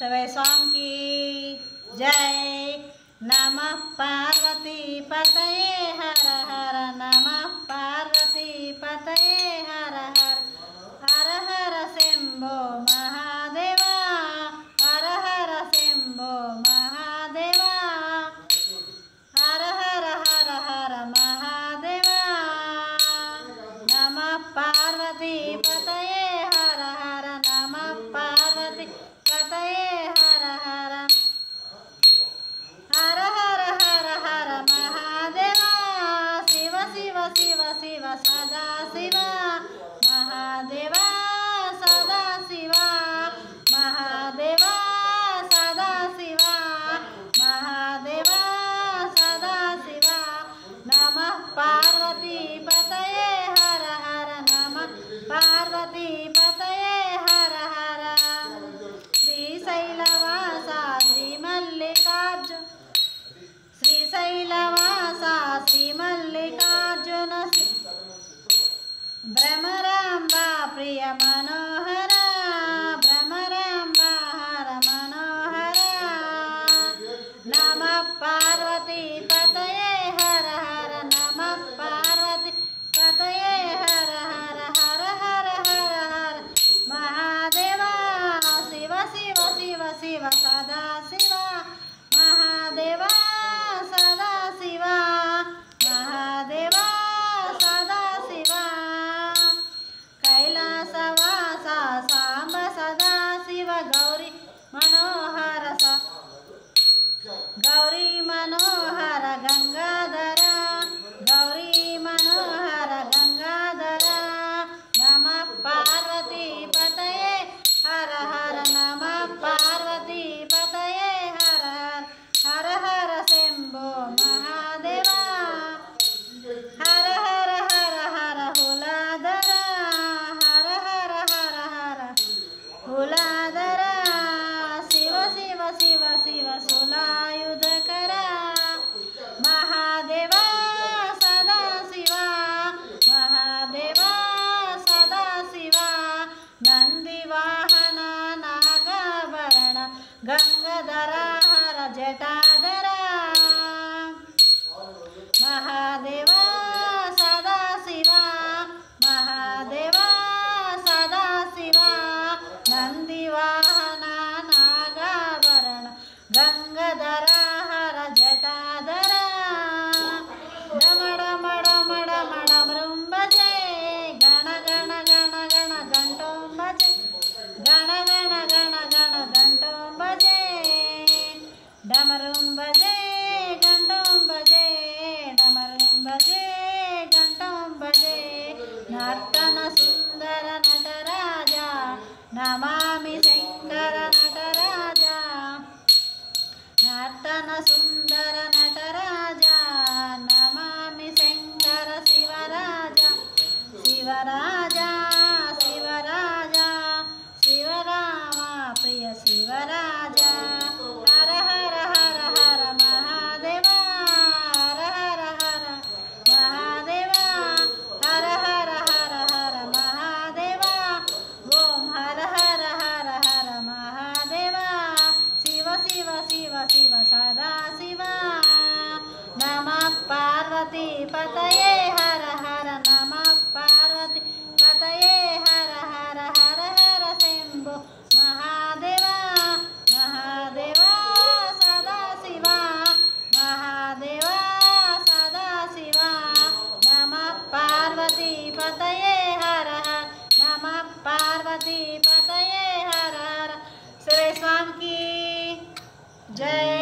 शिव स्वामी की जय। नमः पार्वती पतये हर हर नमः पार्वती पतये हर हर हर हर शंभो महादेवा हर हर शंभो महादेवा हर हर हर हर महादेवा। नमः पार्वती पतये हर हर नमः पार्वती पतये हर हर हर हर हर हर महादेवा। शिव शिव शिव शिव सदा शिवा महादेवा सदा शिवा महादेवा सदा शिवा महादेवा सदा शिवा। नमः पार्वती पतये हर हर नमः पार्वती पतये हर हर। श्रीशैलवासा श्रीमल्लिकार्जुन श्रीशैलवासा श्रीमल्लिकार्जुन भ्रमराम्बा प्रिय मनोहर भ्रमराम्बा हर मनोहर। नमः पार्वती पतये हर हर नमः पार्वती पतये हर हर हर हर हर हर महादेवा। शिव शिव शिव शिव सदा शिवा महादेवा सदा शिवा महादेवा सदा शिवा। कैलासवासा सांब सदा शिव गौरी मनोहर गौरी मनोहर गंगाधर गौरी मनोहर गंगाधर। नमः पार्वती पतये हर हर नमः पार्वती पतये हर हर हर हर शंभो महादेवा हर हर हर हर हुलाधर हर हर हर हर हुलाधर। शिव शिव शिव शिव शूलायुधकर महादेवा सदा शिवा महादेवा सदा शिवा। नंदिवाहन नागाभरण गंगाधर हर जटाधर महादेवा सदा शिवा महादेवा सदा शिवा। नंदिवाहन नागाभरण गंगाधर हर जटाधर। डम डम डम डम डम भजे गण गण गण गण घंटों भजे गण गण गण गण घंटों भजे डमरुं भजे घंटों भजे डमरुं भजे घंटों भजे। नर्तन सुंदर नटराजा नमामि शंकर नटराजा नर्तन सुंदर नटराजा नमामि शंकर शिवराजा शिवराजा शिवराजा शिवरामा प्रिय शिवराजा। हर हर हर हर महादेवा हर हर हर महादेवा हर हर हर हर महादेवा। ओम हर हर हर हर महादेवा। शिव शिव शिव शिव सदा शिवा। नमः पार्वती पतये हर हर नमः पार्वती पतये हर हर हर हर शंभो महादेवा महादेवा सदा शिवा महादेवा सदा शिवा। नमः पार्वती पतये हर हर नमः पार्वती पतये हर हर। शिव स्वामी की जय।